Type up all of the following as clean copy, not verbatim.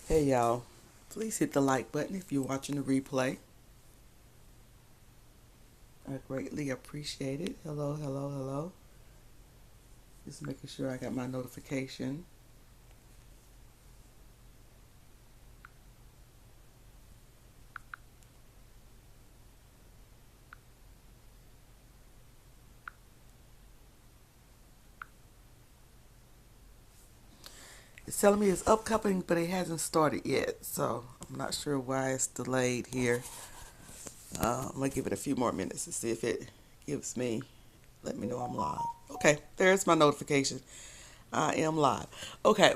Hey y'all, please hit the like button if you're watching the replay. I greatly appreciate it. Hello, hello, hello. Just making sure I got my notification. It's telling me it's upcoming, but it hasn't started yet, so I'm not sure why it's delayed here. I'm gonna give it a few more minutes to see if it gives me, let me know I'm live. Okay, there's my notification. I am live. Okay,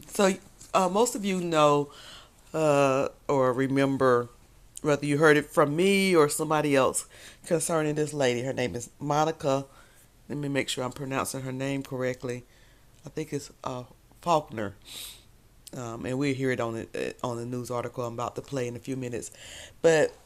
so most of you know or remember, whether you heard it from me or somebody else, concerning this lady. Her name is Monica. Let me make sure I'm pronouncing her name correctly. I think it's Faulkner, and we'll hear it on the news article I'm about to play in a few minutes. But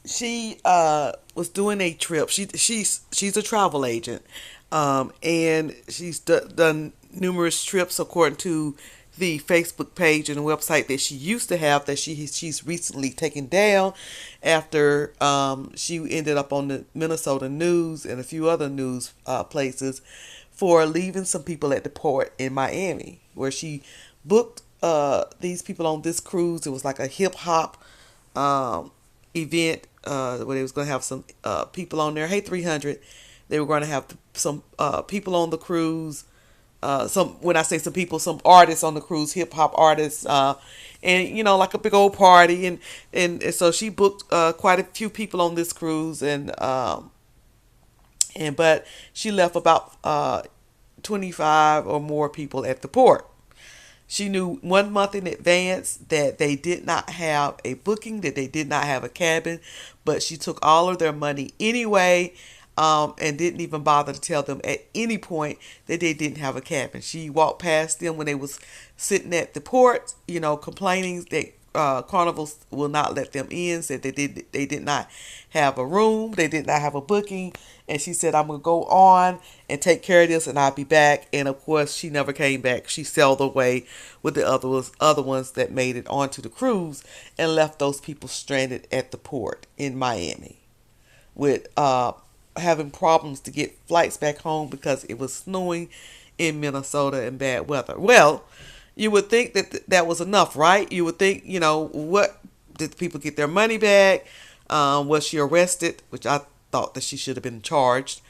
she was doing a trip. She's a travel agent, and she's done numerous trips according to the Facebook page and the website that she used to have that she's recently taken down after she ended up on the Minnesota News and a few other news places for leaving some people at the port in Miami, where she booked these people on this cruise. It was like a hip hop event where they was going to have some people on there. Hey, 300. They were going to have some people on the cruise. Some when I say some people, some artists on the cruise, hip hop artists, and like a big old party, and so she booked quite a few people on this cruise, and but she left about 25 or more people at the port. She knew 1 month in advance that they did not have a booking, that they did not have a cabin, but she took all of their money anyway, and didn't even bother to tell them at any point that they didn't have a cabin. She walked past them when they was sitting at the port, complaining that Carnival will not let them in. Said they did not have a room, they did not have a booking, and she said, "I'm gonna go on and take care of this, and I'll be back." And of course, she never came back. She sailed away with the other ones that made it onto the cruise and left those people stranded at the port in Miami with having problems to get flights back home because it was snowing in Minnesota and bad weather. Well, you would think that that was enough, right? You would think, what did people get their money back? Was she arrested? Which I thought that she should have been charged.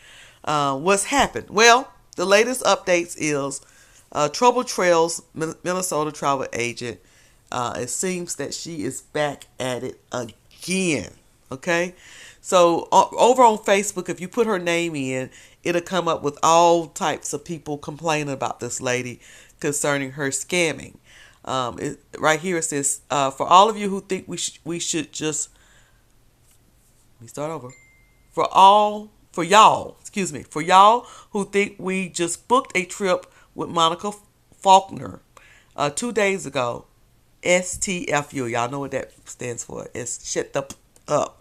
What's happened? Well, the latest updates is Trouble Trails Minnesota travel agent. It seems that she is back at it again. Okay, so over on Facebook, if you put her name in, it'll come up with all types of people complaining about this lady concerning her scamming. Right here it says, for all of you who think we should just, let me start over. For y'all, excuse me, for y'all who think we just booked a trip with Monica Faulkner 2 days ago, STFU, y'all know what that stands for. It's shut the up.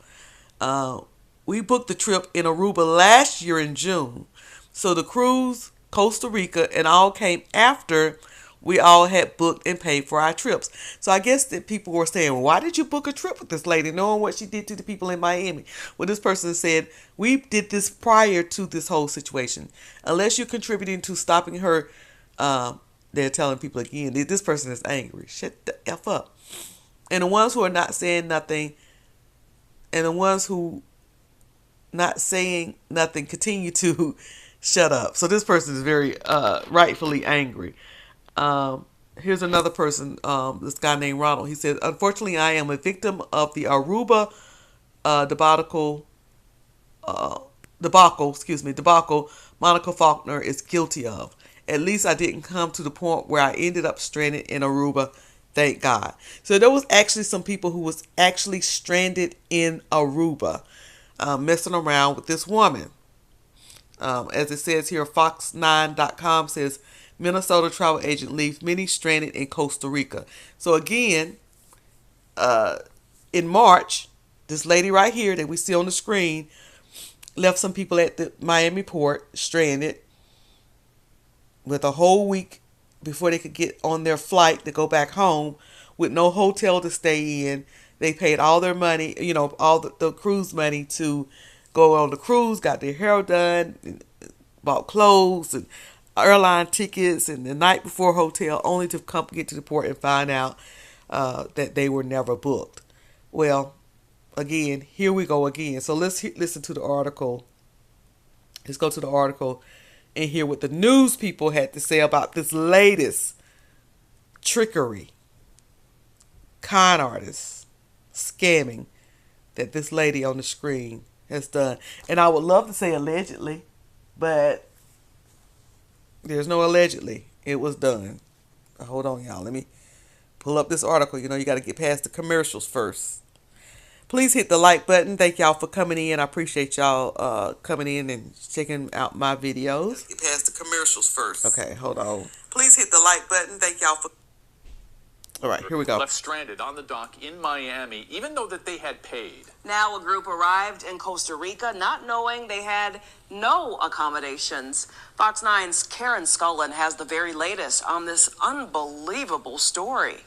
Uh, we booked the trip in Aruba last year in June. So the cruise, Costa Rica, and all came after we all had booked and paid for our trips. So I guess that people were saying, why did you book a trip with this lady, knowing what she did to the people in Miami? Well, this person said, we did this prior to this whole situation. Unless you're contributing to stopping her, they're telling people again, this person is angry. Shut the F up. And the ones who are not saying nothing, and the ones who not saying nothing continue to shut up. So this person is very rightfully angry. Here's another person, this guy named Ronald. He said, unfortunately, I am a victim of the Aruba debacle, debacle Monica Faulkner is guilty of. At least I didn't come to the point where I ended up stranded in Aruba. Thank God. So there was actually some people who was actually stranded in Aruba, messing around with this woman. As it says here, Fox9.com says Minnesota travel agent leaves many stranded in Costa Rica. So again, in March, this lady right here that we see on the screen left some people at the Miami port stranded with a whole week before they could get on their flight to go back home with no hotel to stay in. They paid all their money, all the cruise money to go on the cruise, got their hair done, bought clothes and airline tickets, and the night before hotel, only to come get to the port and find out that they were never booked. Well, again, here we go again. So let's listen to the article. Let's go to the article and hear what the news people had to say about this latest trickery, con artists, scamming that this lady on the screen has done. And I would love to say allegedly, but there's no allegedly. It was done. Hold on, y'all. Let me pull up this article. You got to get past the commercials first. Please hit the like button. Thank y'all for coming in. I appreciate y'all coming in and checking out my videos. Get past the commercials first. Okay, hold on. Please hit the like button. Thank y'all for... All right, here we go. Left stranded on the dock in Miami, even though that they had paid. Now a group arrived in Costa Rica, not knowing they had no accommodations. Fox 9's Karen Scullin has the very latest on this unbelievable story.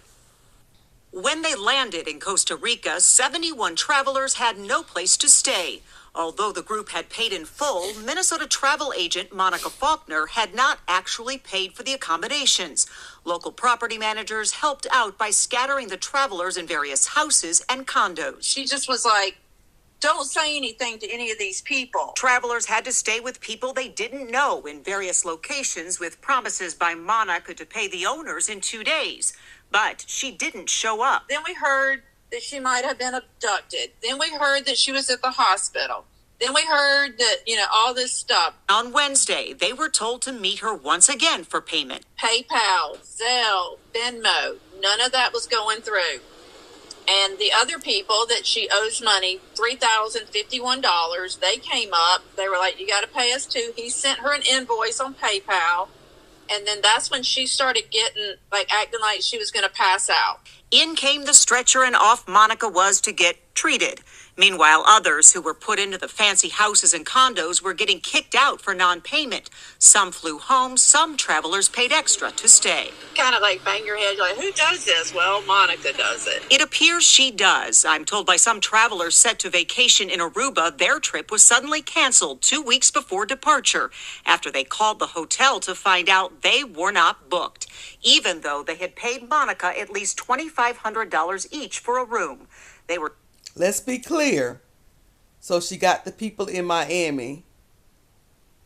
When they landed in Costa Rica, 71 travelers had no place to stay. Although the group had paid in full, Minnesota travel agent Monica Faulkner had not actually paid for the accommodations. Local property managers helped out by scattering the travelers in various houses and condos. She just was like, don't say anything to any of these people. Travelers had to stay with people they didn't know in various locations with promises by Monica to pay the owners in 2 days. But she didn't show up. Then we heard that she might have been abducted. Then we heard that she was at the hospital. Then we heard that, all this stuff. On Wednesday, they were told to meet her once again for payment. PayPal, Zelle, Venmo, none of that was going through. And the other people that she owes money, $3,051, they came up. They were like, you got to pay us too. He sent her an invoice on PayPal. And then that's when she started acting like she was going to pass out. In came the stretcher and off Monica was to get treated. Meanwhile, others who were put into the fancy houses and condos were getting kicked out for non-payment. Some flew home, some travelers paid extra to stay. Kind of like bang your head, like, who does this? Well, Monica does it. It appears she does. I'm told by some travelers set to vacation in Aruba, their trip was suddenly canceled 2 weeks before departure after they called the hotel to find out they were not booked, even though they had paid Monica at least $2,500 each for a room. They were... Let's be clear. So she got the people in Miami.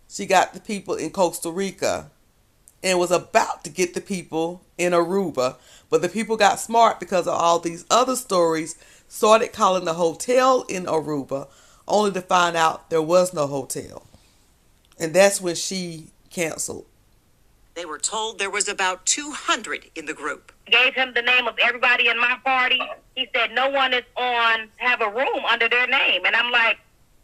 She got the people in Costa Rica. And was about to get the people in Aruba. But the people got smart because of all these other stories. Started calling the hotel in Aruba. Only to find out there was no hotel. And that's when she canceled. They were told there was about 200 in the group. Gave him the name of everybody in my party. He said no one is have a room under their name. And I'm like,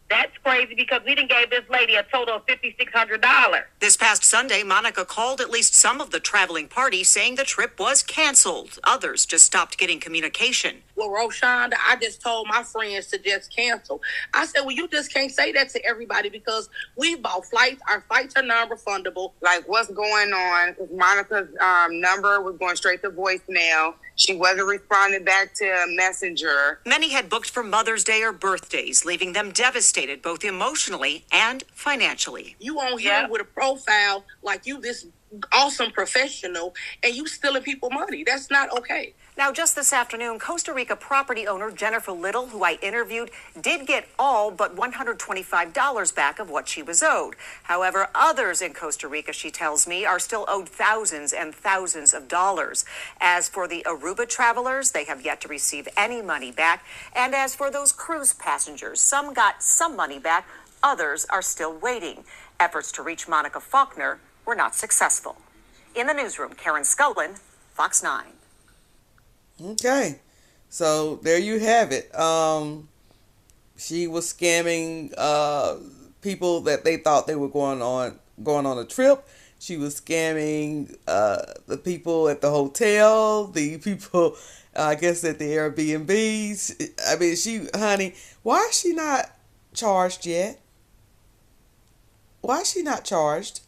that's crazy because we done gave this lady a total of $5,600. This past Sunday, Monica called at least some of the traveling parties saying the trip was canceled. Others just stopped getting communication. Well, Roshonda, I just told my friends to just cancel. I said, well, you just can't say that to everybody because we bought flights. Our flights are non-refundable. Like, what's going on? Monica's number was going straight to voicemail. She wasn't responding back to Messenger. Many had booked for Mother's Day or birthdays, leaving them devastated both emotionally and financially. You on here with a profile like you this awesome professional and you stealing people money. That's not okay. Now, just this afternoon, Costa Rica property owner Jennifer Little, who I interviewed, did get all but $125 back of what she was owed. However, others in Costa Rica, she tells me, are still owed thousands and thousands of dollars. As for the Aruba travelers, they have yet to receive any money back. And as for those cruise passengers, some got some money back, others are still waiting. Efforts to reach Monica Faulkner were not successful. In the newsroom, Karen Scullin, Fox 9. Okay, so there you have it. She was scamming people that they thought they were going on a trip. She was scamming the people at the hotel, the people, I guess, at the Airbnbs. I mean, honey, why is she not charged yet? Why is she not charged?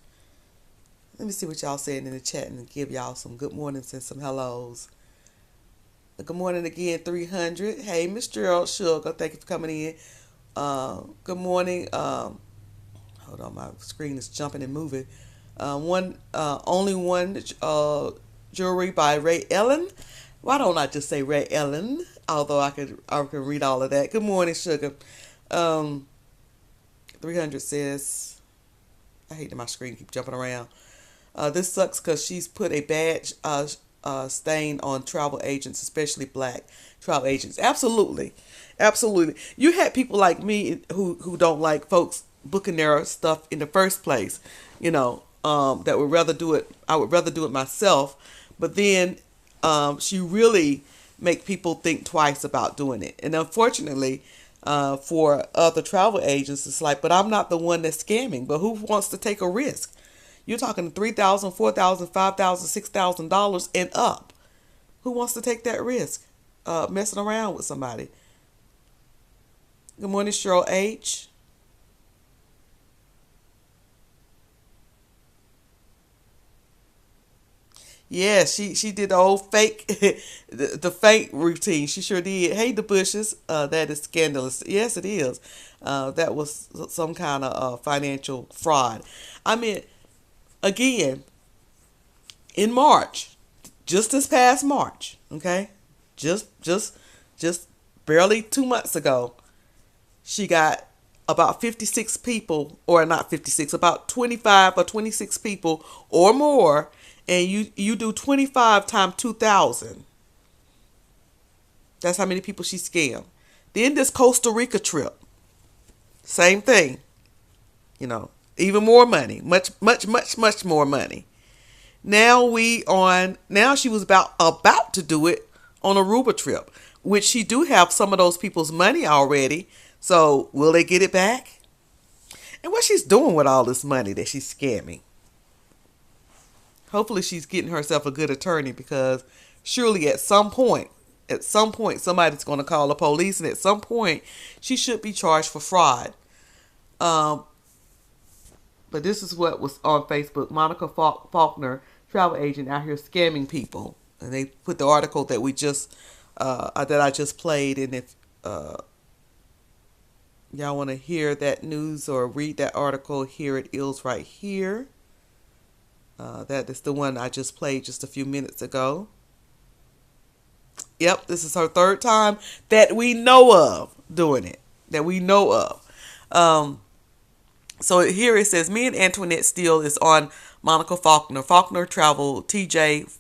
Let me see what y'all saying in the chat and give y'all some good mornings and some hellos. Good morning again, 300. Hey, Miss Gerald Sugar, thank you for coming in. Good morning. Hold on, my screen is jumping and moving. Only one jewelry by Ray Ellen. Why don't I just say Ray Ellen? Although I can read all of that. Good morning, Sugar. 300 says, I hate that my screen keep jumping around. This sucks because she's put a bad stain on travel agents, especially black travel agents. Absolutely. Absolutely. You had people like me who don't like folks booking their stuff in the first place, that would rather do it. I would rather do it myself. But then she really make people think twice about doing it. And unfortunately, for other travel agents, it's like, but I'm not the one that's scamming. But who wants to take a risk? You're talking $3,000, $4,000, $5,000, $6,000 and up. Who wants to take that risk? Messing around with somebody. Good morning, Cheryl H. Yeah, she did the old fake, the fake routine. She sure did. Hey, the Bushes, that is scandalous. Yes, it is. That was some kind of financial fraud. I mean, again, in March, just this past March, okay, just barely 2 months ago, she got about 56 people, or not 56, about 25 or 26 people or more, and you do 25 times 2,000. That's how many people she scammed. Then this Costa Rica trip, same thing. Even more money, much more money. Now she was about to do it on a Aruba trip, which she do have some of those people's money already. So will they get it back? And what she's doing with all this money that she's scamming? Hopefully she's getting herself a good attorney, because surely at some point somebody's going to call the police, and at some point she should be charged for fraud. But this is what was on Facebook. Monica Faulkner, travel agent out here scamming people. And they put the article that I just played. And if y'all want to hear that news or read that article, here it is right here. That is the one I just played just a few minutes ago. Yep, this is her third time that we know of doing it. So here it says, me and Antoinette Steele is on Monica Faulkner. Faulkner Travel, TJ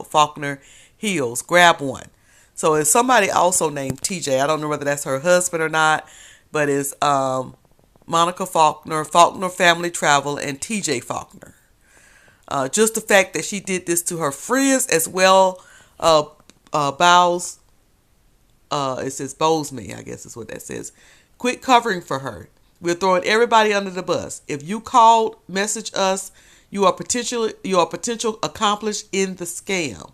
Faulkner Heels. Grab one. So it's somebody also named TJ. I don't know whether that's her husband or not, but it's Monica Faulkner, Faulkner Family Travel, and TJ Faulkner. Just the fact that she did this to her friends as well, bows, it says bows me, I guess is what that says. Quit covering for her. We're throwing everybody under the bus. If you called, message us, you are potential accomplice in the scam.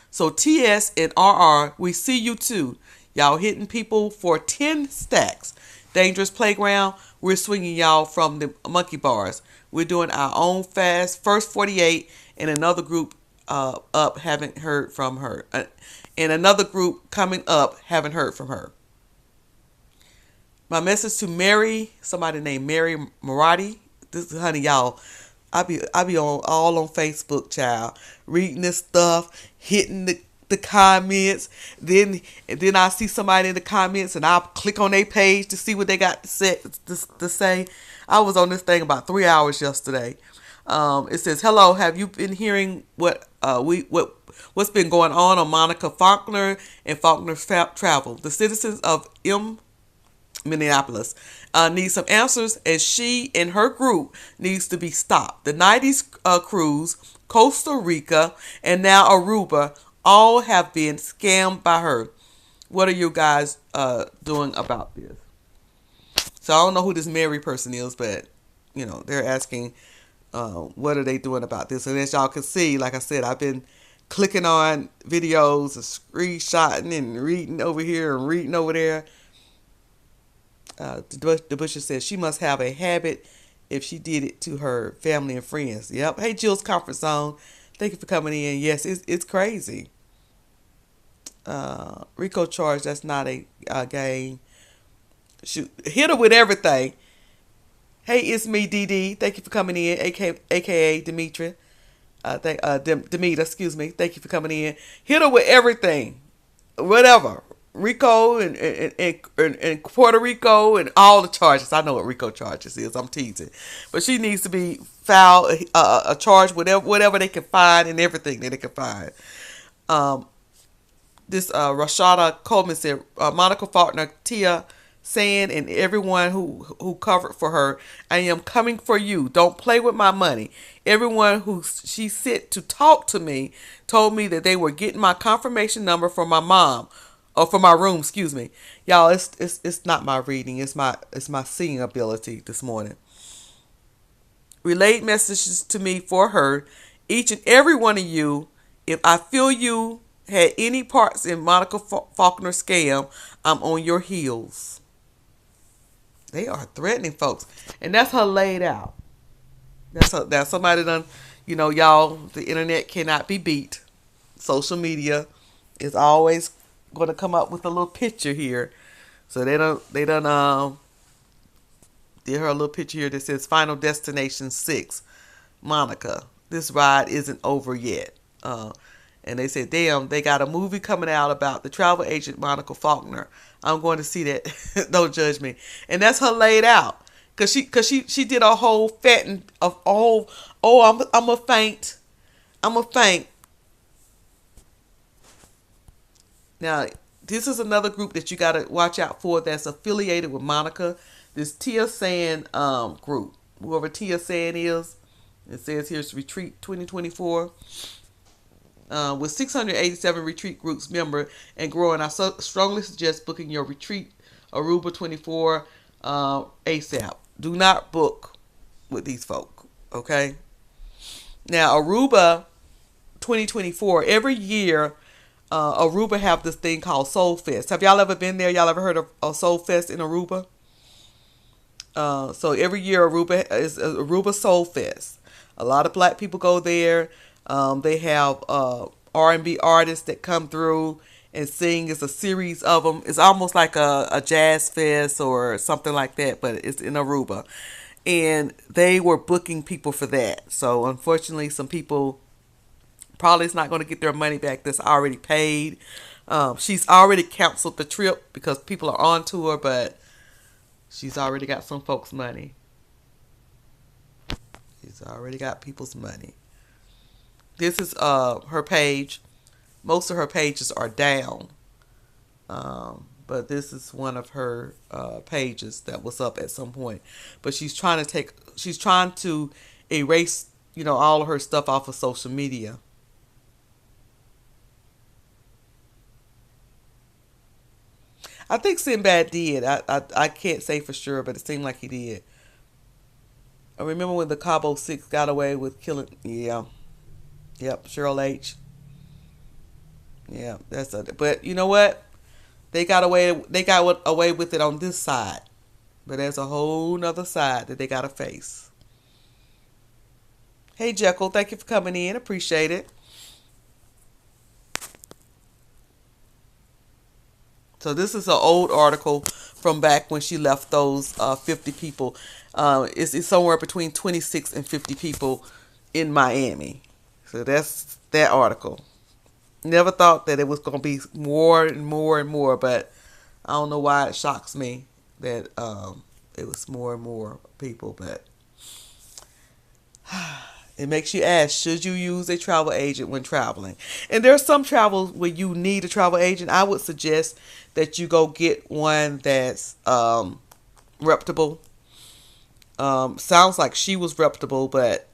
So TS and RR, we see you too. Y'all hitting people for 10 stacks. Dangerous Playground, we're swinging y'all from the monkey bars. We're doing our own fast, first 48, and another group up, haven't heard from her. And another group coming up, haven't heard from her. My message to Mary, somebody named Mary Marati. This, honey, y'all, I be all on Facebook, child, reading this stuff, hitting the comments. Then I see somebody in the comments, and I'll click on their page to see what they got to say. I was on this thing about 3 hours yesterday. It says, hello, have you been hearing what's been going on Monica Faulkner and Faulkner Travel? The citizens of Minneapolis need some answers, and she and her group needs to be stopped. The 90s cruise, Costa Rica, and now Aruba all have been scammed by her. What are you guys doing about this? So I don't know who this Mary person is, but they're asking what are they doing about this. And as y'all can see, like I said, I've been clicking on videos and screenshotting and reading over here and reading over there. The Butcher says she must have a habit if she did it to her family and friends. Yep. Hey, Jill's Comfort Zone. Thank you for coming in. Yes, it's crazy. RICO charge. That's not a game. Shoot, hit her with everything. Hey, it's me, DD. Thank you for coming in, aka Dimitri. Demeter, excuse me. Thank you for coming in. Hit her with everything, whatever. Rico and Puerto Rico and all the charges. I know what Rico charges is. I'm teasing, but she needs to be filed a charge, whatever they can find and everything that they can find. This Rashada Coleman said, Monica Faulkner, Tia saying, and everyone who covered for her, I am coming for you. Don't play with my money. Everyone who she sent to talk to me told me that they were getting my confirmation number from my mom, or for my room, excuse me. Y'all, it's not my reading, it's my seeing ability this morning. Relayed messages to me for her, each and every one of you. If I feel you had any parts in Monica Faulkner scam, I'm on your heels. They are threatening folks, and that's her laid out. That's somebody done. You know, y'all, the internet cannot be beat. Social media is always going to come up with a little picture here. So they done did her a little picture here that says Final Destination 6, Monica. This ride isn't over yet. And they said, damn, they got a movie coming out about the travel agent Monica Faulkner. I'm going to see that. Don't judge me. And that's her laid out. Cause she did a whole fatting of I'm a faint. I'm a faint. Now, this is another group that you got to watch out for that's affiliated with Monica. This Tia San group. Whoever Tia San is. It says here's Retreat 2024. With 687 retreat groups member and growing, I strongly suggest booking your retreat Aruba 24 ASAP. Do not book with these folk, okay? Now, Aruba 2024, every year, Aruba have this thing called Soul Fest. Have y'all ever been there? Y'all ever heard of Soul Fest in Aruba? So every year, Aruba is Aruba Soul Fest. A lot of black people go there. They have R&B artists that come through and sing. It's a series of them. It's almost like a jazz fest or something like that, but it's in Aruba. And they were booking people for that. So unfortunately, some people probably is not going to get their money back that's already paid. She's already canceled the trip because people are on tour, but she's already got some folks' money. She's already got people's money. This is her page. Most of her pages are down. But this is one of her pages that was up at some point. But she's trying to erase, all of her stuff off of social media. I think Sinbad did. I can't say for sure, but it seemed like he did. I remember when the Cabo 6 got away with killing. Yeah. Yep, Cheryl H. Yeah, but you know what? They got away with it on this side. But there's a whole nother side that they gotta face. Hey Jekyll, thank you for coming in. Appreciate it. So this is an old article from back when she left those 50 people. It's somewhere between 26 and 50 people in Miami. So that's that article. Never thought that it was going to be more and more and more, but I don't know why it shocks me that it was more and more people, but it makes you ask, should you use a travel agent when traveling? And there are some travels where you need a travel agent. I would suggest that you go get one that's reputable. Sounds like she was reputable, but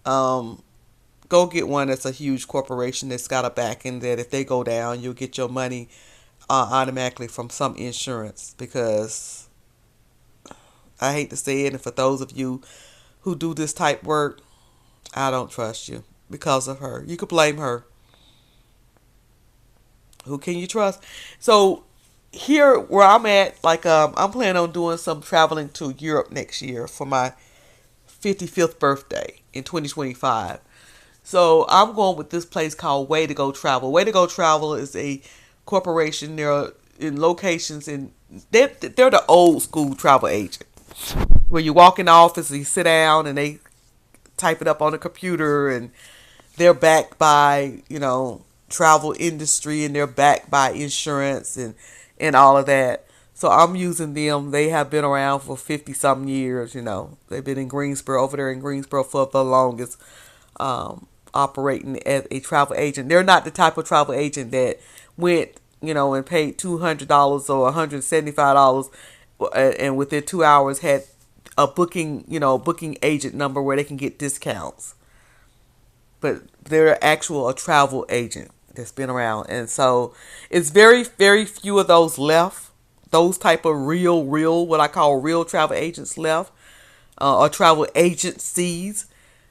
go get one that's a huge corporation that's got a backing that if they go down, you'll get your money automatically from some insurance. Because I hate to say it, and for those of you who do this type work, I don't trust you because of her. You could blame her. Who can you trust? So here where I'm at, I'm planning on doing some traveling to Europe next year for my 55th birthday in 2025. So I'm going with this place called Way to Go Travel. Way to Go Travel is a corporation. They're in locations, and they're the old school travel agent, where you walk in the office and you sit down and they type it up on the computer, and they're backed by, travel industry, and they're backed by insurance and all of that. So I'm using them. They have been around for 50 something years. They've been in Greensboro, over there in Greensboro, for the longest, operating as a travel agent. They're not the type of travel agent that went, and paid $200 or $175, and within 2 hours had a booking agent number where they can get discounts. But they're a travel agent that's been around. And so it's very, very few of those left. Those type of real, what I call real travel agents left, or travel agencies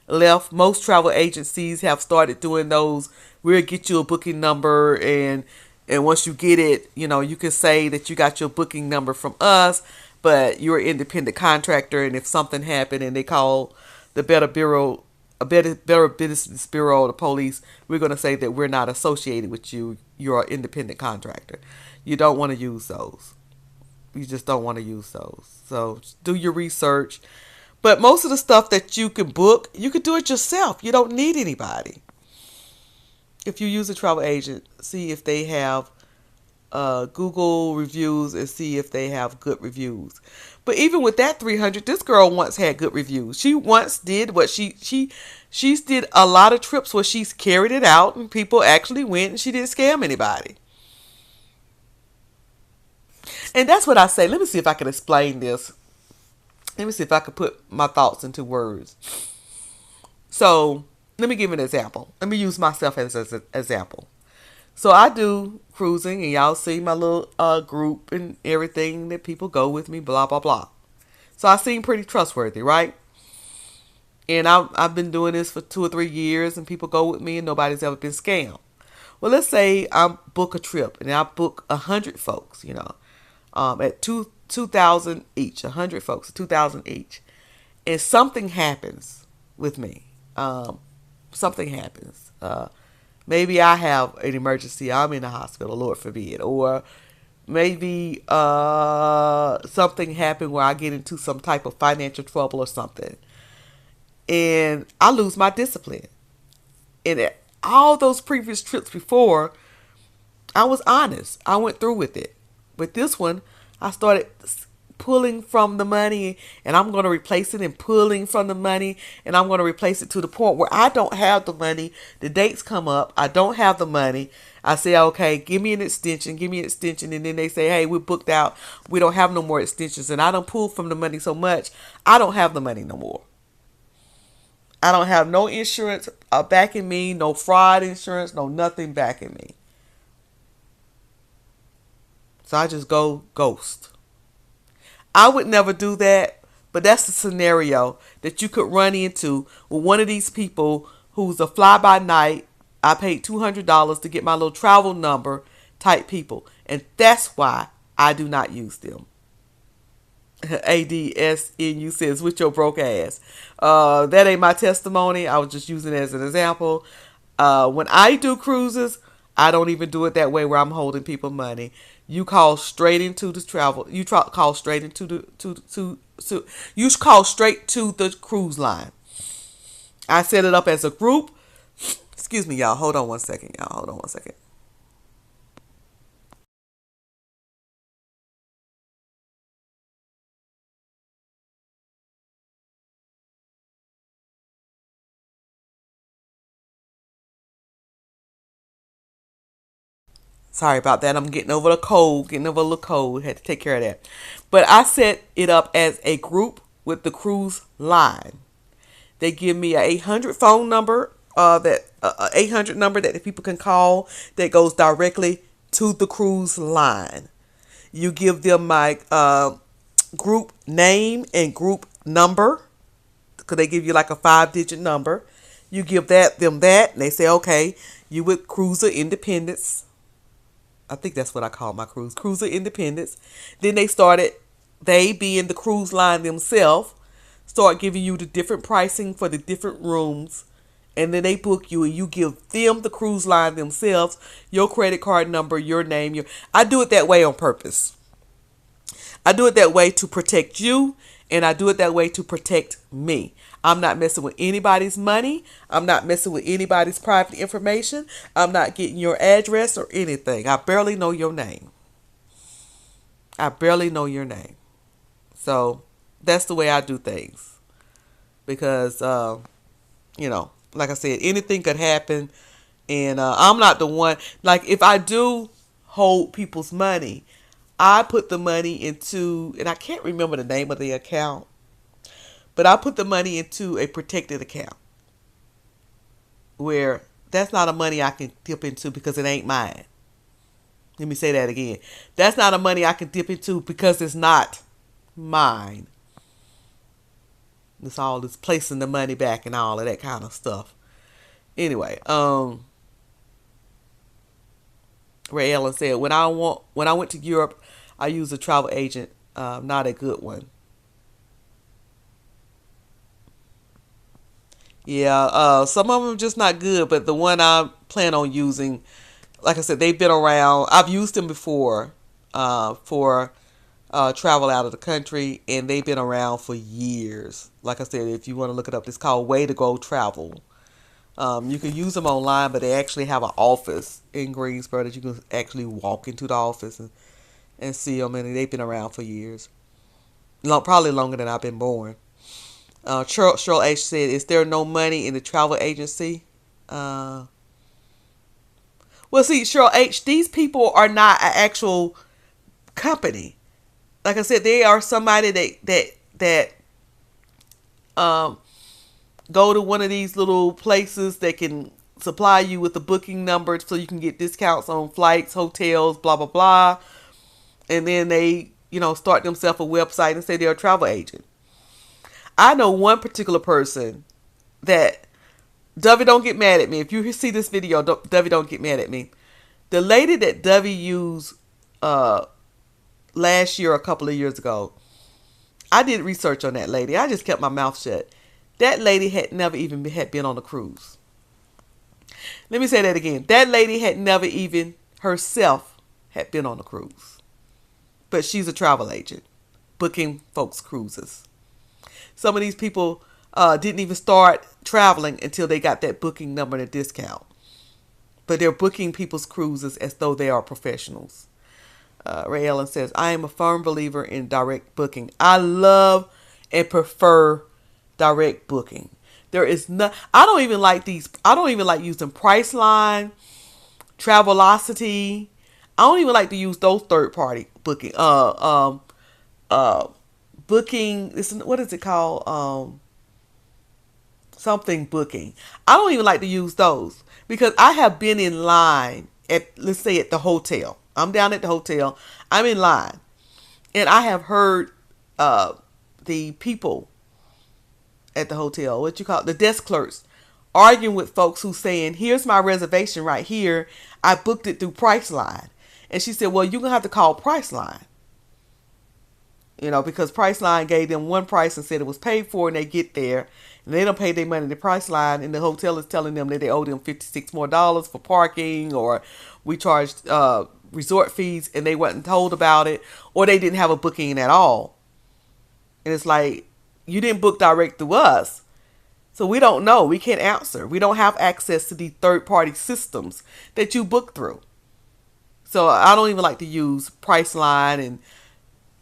left. Most travel agencies have started doing those. We'll get you a booking number, and once you get it, you can say that you got your booking number from us, but you're an independent contractor, and if something happened and they call the Better Business Bureau or the police, we're going to say that we're not associated with you. You're an independent contractor. You don't want to use those. You just don't want to use those. So do your research. But most of the stuff that you can book, you can do it yourself. You don't need anybody. If you use a travel agent, see if they have Google reviews and see if they have good reviews. But even with that 300, this girl once had good reviews. She once did what she did a lot of trips where she's carried it out and people actually went, and she didn't scam anybody. And that's what I say. Let me see if I can explain this. Let me see if I can put my thoughts into words. So let me give an example. Let me use myself as an example. So I do cruising, and y'all see my little group and everything that people go with me, blah, blah, blah. So I seem pretty trustworthy, right? And I've been doing this for 2 or 3 years, and people go with me, and nobody's ever been scammed. Well, let's say I book a trip, and I book 100 folks, at $2,000 each, 100 folks, $2,000 each. And something happens with me. Something happens. Maybe I have an emergency. I'm in the hospital, Lord forbid. Or maybe something happened where I get into some type of financial trouble or something. And I lose my discipline. And all those previous trips before, I was honest. I went through with it. With this one, I started pulling from the money, and I'm going to replace it, and pulling from the money, and I'm going to replace it to the point where I don't have the money. The dates come up. I don't have the money. I say, okay, give me an extension. And then they say, hey, we're booked out. We don't have no more extensions. And I don't pull from the money so much, I don't have the money no more. I don't have no insurance backing me, no fraud insurance, no nothing backing me. So I just go ghost. I would never do that, but that's the scenario that you could run into with one of these people who's a fly-by-night. I paid $200 to get my little travel number type people. And that's why I do not use them. ADSNU says, with your broke ass. That ain't my testimony. I was just using it as an example. When I do cruises, I don't even do it that way where I'm holding people money. You call straight into the travel. You call straight into you call straight to the cruise line. I set it up as a group. Excuse me, y'all. Hold on one second, Sorry about that. I'm getting over a little cold. Had to take care of that. But I set it up as a group with the cruise line. They give me a 800 phone number, that 800 number that the people can call that goes directly to the cruise line. You give them my group name and group number, because they give you like a 5-digit number. You give them that, and they say, okay, you with Cruiser Independence. I think that's what I call my cruise. Cruiser Independence. Then they being the cruise line themselves, start giving you the different pricing for the different rooms and then they book you, and you give them, the cruise line themselves, your credit card number, your name. I do it that way on purpose. I do it that way to protect you, and I do it that way to protect me. I'm not messing with anybody's money. I'm not messing with anybody's private information. I'm not getting your address or anything. I barely know your name. I barely know your name. So that's the way I do things. Because, like I said, anything could happen. And I'm not the one. Like, if I do hold people's money, I put the money into, and I can't remember the name of the account, but I put the money into a protected account where that's not a money I can dip into because it ain't mine. Let me say that again. That's not a money I can dip into because it's not mine. It's all this placing the money back and all of that kind of stuff. Anyway, Ray Ellen said, when I went to Europe, I used a travel agent, not a good one. Yeah, some of them are just not good, but the one I plan on using, like I said, they've been around. I've used them before for travel out of the country, and they've been around for years. Like I said, if you want to look it up, it's called Way to Go Travel. You can use them online, but they actually have an office in Greensboro that you can actually walk into the office and see them, and they've been around for years. Probably longer than I've been born. Cheryl H. said, is there no money in the travel agency? Well, see, Cheryl H., these people are not an actual company. Like I said, they are somebody that go to one of these little places that can supply you with the booking number so you can get discounts on flights, hotels, blah, blah, blah. And then they, start themselves a website and say they're a travel agent. I know one particular person that, Dovey, don't get mad at me. If you see this video, Dovey, don't get mad at me. The lady that Dovey used last year, a couple of years ago, I did research on that lady. I just kept my mouth shut. That lady had never even been on a cruise. Let me say that again. That lady had never even herself had been on a cruise. But she's a travel agent, booking folks' cruises. Some of these people didn't even start traveling until they got that booking number and a discount. But they're booking people's cruises as though they are professionals. Ray Ellen says, I am a firm believer in direct booking. I love and prefer direct booking. There is no, I don't even like using Priceline, Travelocity. I don't even like to use those third party booking. Booking, what is it called? Something booking. I don't even like to use those because I have been in line at, let's say, at the hotel. I'm down at the hotel. I'm in line, and I have heard the people at the hotel, the desk clerks, arguing with folks who saying, here's my reservation right here. I booked it through Priceline. And she said, well, you're going to have to call Priceline. Because Priceline gave them one price and said it was paid for, and they get there and they don't pay their money to Priceline, and the hotel is telling them that they owe them $56 more for parking, or we charged resort fees and they wasn't told about it, or they didn't have a booking at all. And it's like, you didn't book direct through us, so we don't know. We can't answer. We don't have access to the third-party systems that you book through. So I don't even like to use Priceline and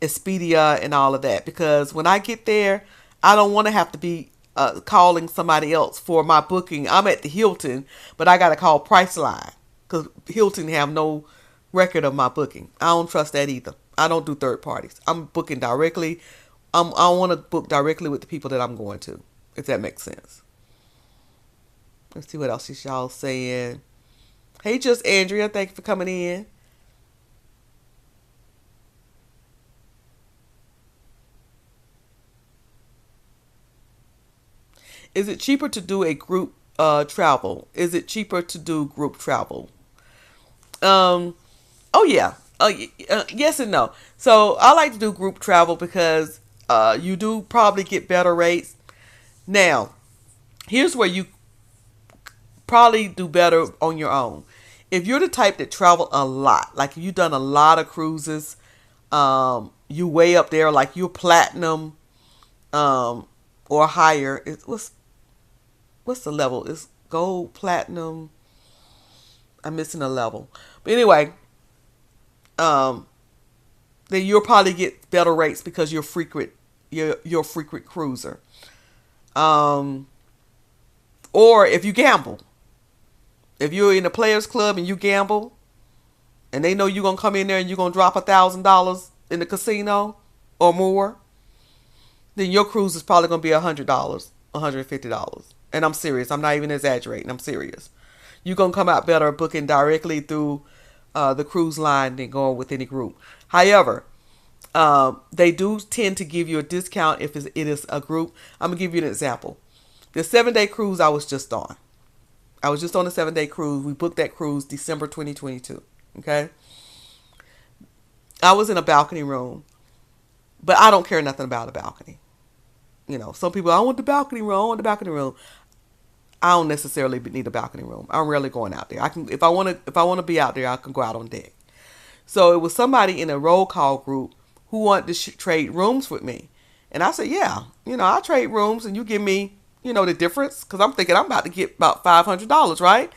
Expedia and all of that, because when I get there, I don't want to have to be calling somebody else for my booking. I'm at the Hilton, but I got to call Priceline because Hilton have no record of my booking. I don't trust that either. I don't do third parties. I'm booking directly. I want to book directly with the people that I'm going to, if that makes sense. Let's see what else is y'all saying. Hey, just Andrea, thank you for coming in. Is it cheaper to do a group travel? Is it cheaper to do group travel? Oh yeah. Yes and no. So I like to do group travel because you do probably get better rates. Now, here's where you probably do better on your own. If you're the type that travel a lot, like you've done a lot of cruises, you way up there, like you're platinum, or higher. What's the level? It's gold, platinum. I'm missing a level, but anyway, then you'll probably get better rates because you're frequent. You're a frequent cruiser. Or if you gamble, if you're in a players club and you gamble, and they know you're gonna come in there and you're gonna drop $1,000 in the casino or more, then your cruise is probably gonna be $100, $150. And I'm serious. I'm not even exaggerating. I'm serious. You're gonna come out better booking directly through the cruise line than going with any group. However, they do tend to give you a discount if it is a group. I'm gonna give you an example. The 7-day cruise I was just on. I was just on a 7-day cruise. We booked that cruise December 2022. Okay. I was in a balcony room, but I don't care nothing about a balcony. You know, some people, I want the balcony room. I want the balcony room. I don't necessarily need a balcony room. I'm rarely going out there. I can, if I want to be out there, I can go out on deck. So it was somebody in a roll call group who wanted to trade rooms with me, and I said, yeah, I'll trade rooms, and you give me, the difference, because I'm thinking I'm about to get about $500, right?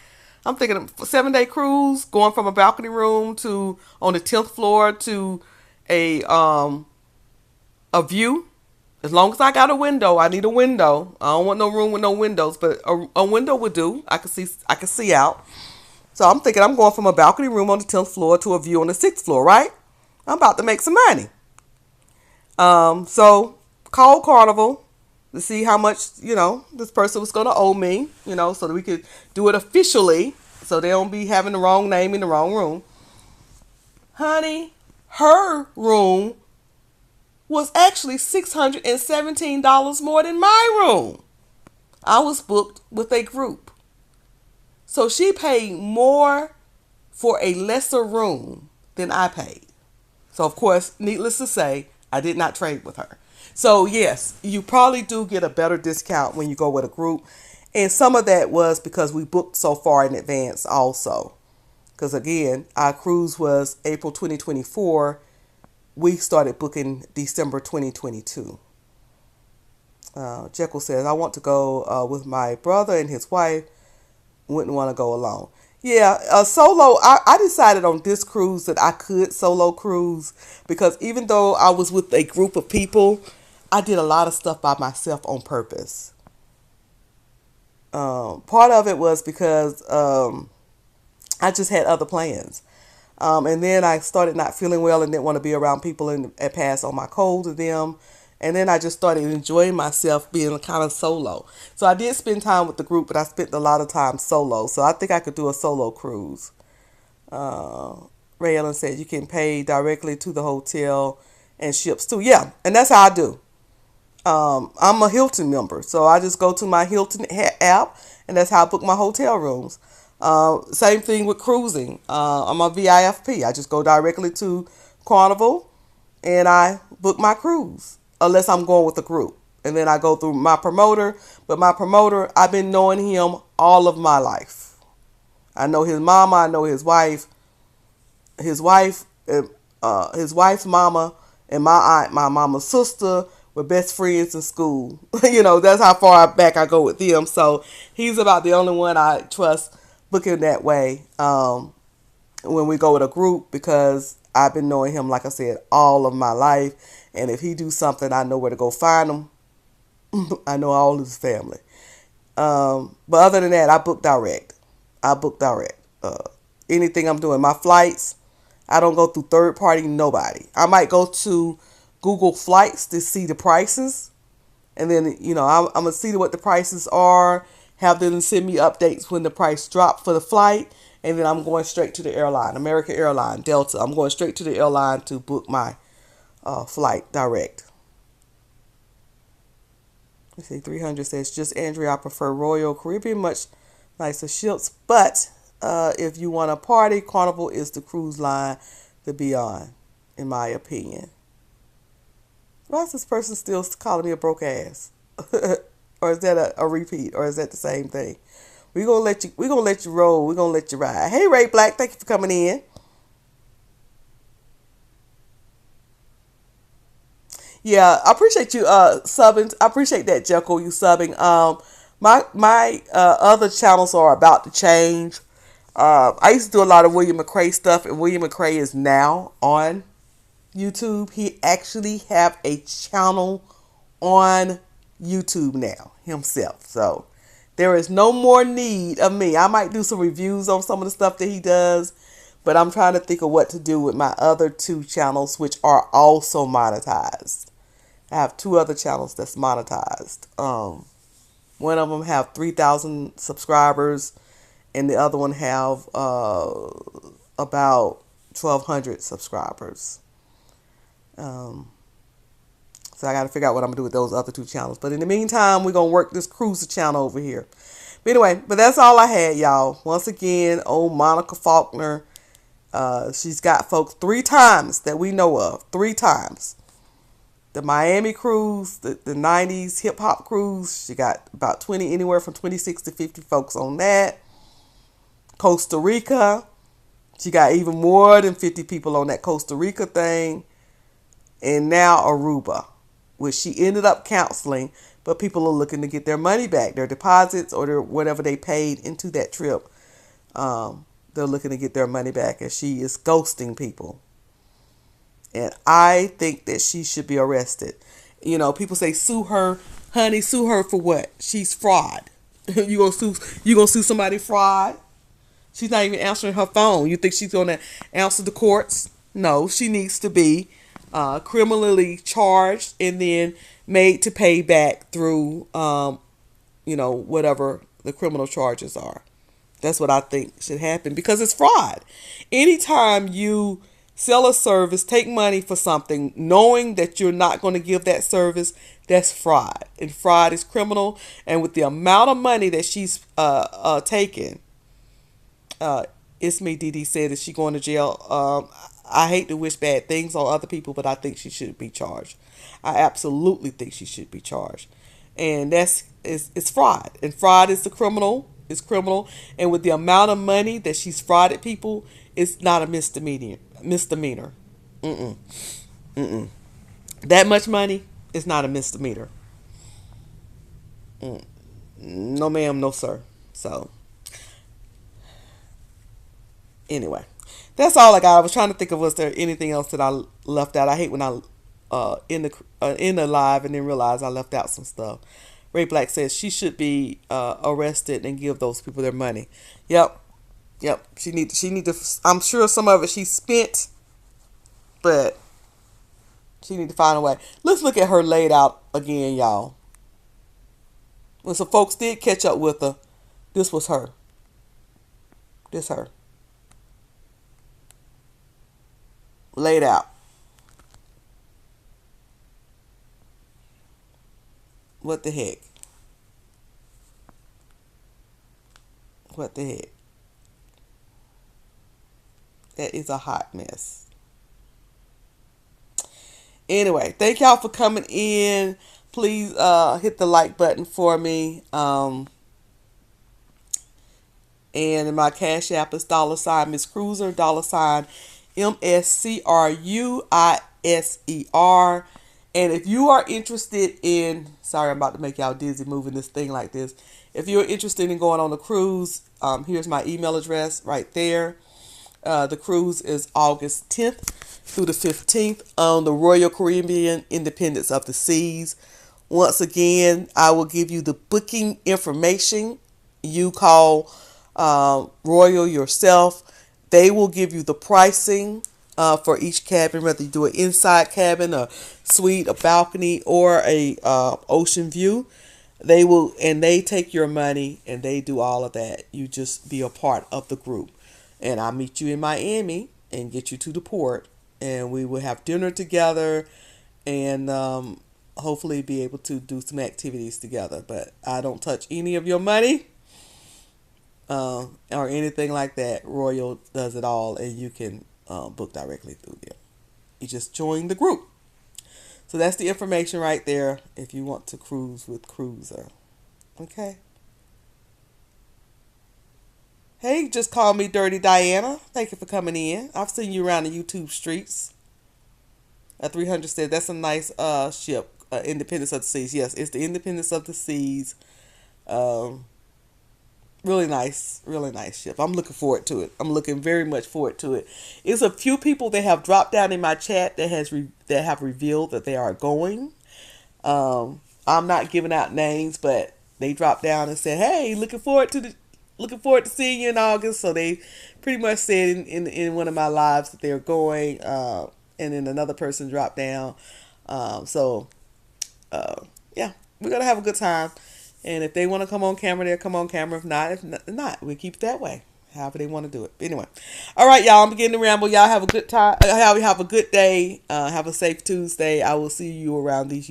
I'm thinking a 7-day cruise, going from a balcony room to on the 10th floor to a view. As long as I got a window, I need a window. I don't want no room with no windows, but a window would do. I can see out. So I'm thinking I'm going from a balcony room on the 10th floor to a view on the 6th floor, right? I'm about to make some money. So called Carnival to see how much, this person was going to owe me, so that we could do it officially, so they don't be having the wrong name in the wrong room. Honey, her room was actually $617 more than my room. I was booked with a group. So she paid more for a lesser room than I paid. So, of course, needless to say, I did not trade with her. So, yes, you probably do get a better discount when you go with a group. And some of that was because we booked so far in advance also. Because, again, our cruise was April 2024. We started booking December 2022. Jekyll says, I want to go with my brother and his wife. Wouldn't want to go alone. Yeah, solo. I decided on this cruise that I could solo cruise because even though I was with a group of people, I did a lot of stuff by myself on purpose. Part of it was because I just had other plans. And then I started not feeling well and didn't want to be around people and pass on my cold to them. And then I just started enjoying myself being kind of solo. So I did spend time with the group, but I spent a lot of time solo. So I think I could do a solo cruise. Ray Ellen said you can pay directly to the hotel and ships too. Yeah, and that's how I do. I'm a Hilton member. So I just go to my Hilton app, and that's how I book my hotel rooms. Same thing with cruising. I'm a VIFP. I just go directly to Carnival and I book my cruise unless I'm going with a group. And then I go through my promoter. But my promoter, I've been knowing him all of my life. I know his mama. I know his wife. His wife's mama and my aunt, my mama's sister, were best friends in school. That's how far back I go with him. So he's about the only one I trust booking that way when we go with a group, because I've been knowing him, like I said, all of my life. And if he do something, I know where to go find him. I know all his family. But other than that, I book direct. Anything I'm doing, my flights, I don't go through third party, nobody. I might go to Google Flights to see the prices. And then, I'm going to see what the prices are, have them send me updates when the price drops for the flight. And then I'm going straight to the airline, American Airline, Delta. I'm going straight to the airline to book my flight direct. Let's see, 300 says, just Andrea, I prefer Royal Caribbean, much nicer ships. But if you want a party, Carnival is the cruise line to be on, in my opinion. Why is this person still calling me a broke ass? Or is that a repeat? Or is that the same thing? We're gonna let you roll. We're gonna let you ride. Hey Ray Black, thank you for coming in. Yeah, I appreciate you subbing. I appreciate that, Jekyll, you subbing. My other channels are about to change. I used to do a lot of William McRae stuff, and William McRae is now on YouTube. He actually have a channel on YouTube now himself. So there is no more need of me. I might do some reviews on some of the stuff that he does, but I'm trying to think of what to do with my other two channels, which are also monetized. I have two other channels that's monetized. One of them have 3,000 subscribers, and the other one have about 1,200 subscribers. So I got to figure out what I'm going to do with those other two channels. But in the meantime, we're going to work this cruiser channel over here. But anyway, that's all I had, y'all. Once again, old Monica Faulkner. She's got folks 3 times that we know of. 3 times. The Miami cruise, the 90s hip-hop cruise, she got about 20, anywhere from 26 to 50 folks on that. Costa Rica, she got even more than 50 people on that Costa Rica thing. And now Aruba, which she ended up canceling, but people are looking to get their money back, their deposits or their whatever they paid into that trip. They're looking to get their money back, and she is ghosting people. And I think that she should be arrested. You know, people say sue her, honey. Sue her for what? She's fraud. You gonna sue somebody fraud? She's not even answering her phone. You think she's gonna answer the courts? No, she needs to be criminally charged and then made to pay back through, whatever the criminal charges are. That's what I think should happen, because it's fraud. Anytime you sell a service, take money for something, knowing that you're not going to give that service, that's fraud. And fraud is criminal. And with the amount of money that she's taken, it's me, Dee Dee said, is she going to jail? I hate to wish bad things on other people, but I think she should be charged. I absolutely think she should be charged. And it's fraud. And fraud is the criminal. It's criminal. And with the amount of money that she's frauded people, it's not a misdemeanor. That much money is not a misdemeanor. No ma'am, no sir. So anyway, that's all I got. I was trying to think of, was there anything else that I left out? I hate when I in the live and then realize I left out some stuff. Ray Black says she should be arrested and give those people their money. Yep. She need to. I'm sure some of it she spent, but she need to find a way. Let's look at her laid out again, y'all. When some folks did catch up with her, this was her. This her. Laid out. What the heck? What the heck? That is a hot mess. Anyway, thank y'all for coming in. Please hit the like button for me. And my Cash App is $ Miss Cruiser, $ MSCRUISER. And if you are interested in, sorry, I'm about to make y'all dizzy moving this thing like this. If you're interested in going on a cruise, here's my email address right there. The cruise is August 10th through the 15th on the Royal Caribbean Independence of the Seas. Once again, I will give you the booking information. You call Royal yourself. They will give you the pricing for each cabin, whether you do an inside cabin, a suite, a balcony, or a ocean view. They will, and they take your money and they do all of that. You just be a part of the group. And I'll meet you in Miami and get you to the port. And we will have dinner together and hopefully be able to do some activities together. But I don't touch any of your money or anything like that. Royal does it all, and you can book directly through them. You just join the group. So that's the information right there if you want to cruise with Cruiser. Okay? Hey, just call me Dirty Diana. Thank you for coming in. I've seen you around the YouTube streets. 300 said that's a nice ship. Independence of the Seas. Yes, it's the Independence of the Seas. Really nice ship. I'm looking forward to it. I'm looking very much forward to it. It's a few people that have dropped down in my chat that have revealed that they are going. I'm not giving out names, but they dropped down and said, "Hey, looking forward to seeing you in August." So they pretty much said in one of my lives that they're going. And then another person dropped down. Yeah, we're gonna have a good time. And if they want to come on camera, they'll come on camera. If not, we keep it that way. However they want to do it. Anyway, all right, y'all. I'm beginning to ramble. Y'all have a good time. Have a good day. Have a safe Tuesday. I will see you around these.